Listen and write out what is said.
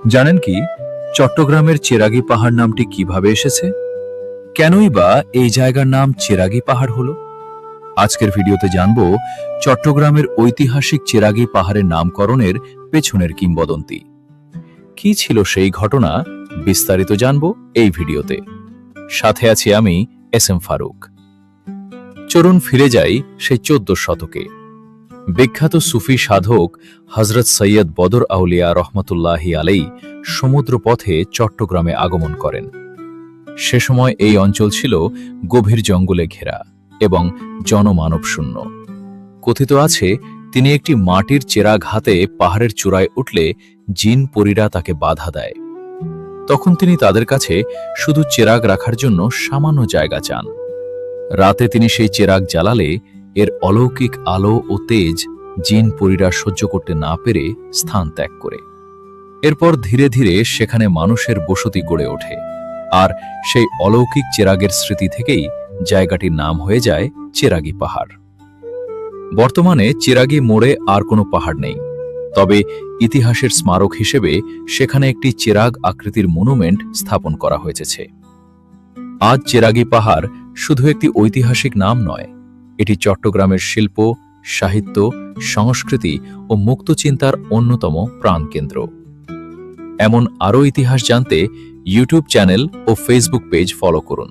জানেন কি চট্টগ্রামের চেরাগী পাহাড় নামটি কিভাবে এসেছে? কেনই বা এই জায়গার নাম চেরাগী পাহাড় হলো? আজকের ভিডিওতে জানব চট্টগ্রামের ঐতিহাসিক চেরাগী পাহাড়ের নামকরণের পেছনের কিংবদন্তি। কি ছিল সেই ঘটনা, বিস্তারিত জানব এই ভিডিওতে। সাথে আছি আমি এস এম ফারুক। চলুন ফিরে যাই সেই 14 শতকে। বিখ্যাত সুফি সাধক হযরত সৈয়দ বদর আউলিয়া রহমতুল্লাহি আলাই সমুদ্র পথে চট্টগ্রামে আগমন করেন। সে সময় এই অঞ্চল ছিল গভীর জঙ্গলে ঘেরা এবং জনমানব শূন্য। কথিত আছে তিনি একটি মাটির চেরাগ হাতে পাহাড়ের চূড়ায় উঠলে জিন পরীরা তাকে বাধা দেয়। তখন তিনি তাদের কাছে শুধু চেরাগ রাখার জন্য সামান্য জায়গা চান। রাতে তিনি সেই চেরাগ জ্বালালে এর অলৌকিক আলো ও তেজ জিন পরীরা সহ্য করতে না পেরে স্থান ত্যাগ করে। এরপর ধীরে ধীরে সেখানে মানুষের বসতি গড়ে ওঠে, আর সেই অলৌকিক চেরাগের স্মৃতি থেকেই জায়গাটির নাম হয়ে যায় চেরাগী পাহাড়। বর্তমানে চেরাগী মোড়ে আর কোনো পাহাড় নেই, তবে ইতিহাসের স্মারক হিসেবে সেখানে একটি চেরাগ আকৃতির মনুমেন্ট স্থাপন করা হয়েছে। আজ চেরাগী পাহাড় শুধু একটি ঐতিহাসিক নাম নয়, এটি চট্টগ্রামের শিল্প, সাহিত্য, সংস্কৃতি ও মুক্তচিন্তার অন্যতম প্রাণকেন্দ্র। এমন আরও ইতিহাস জানতে ইউটিউব চ্যানেল ও ফেসবুক পেজ ফলো করুন।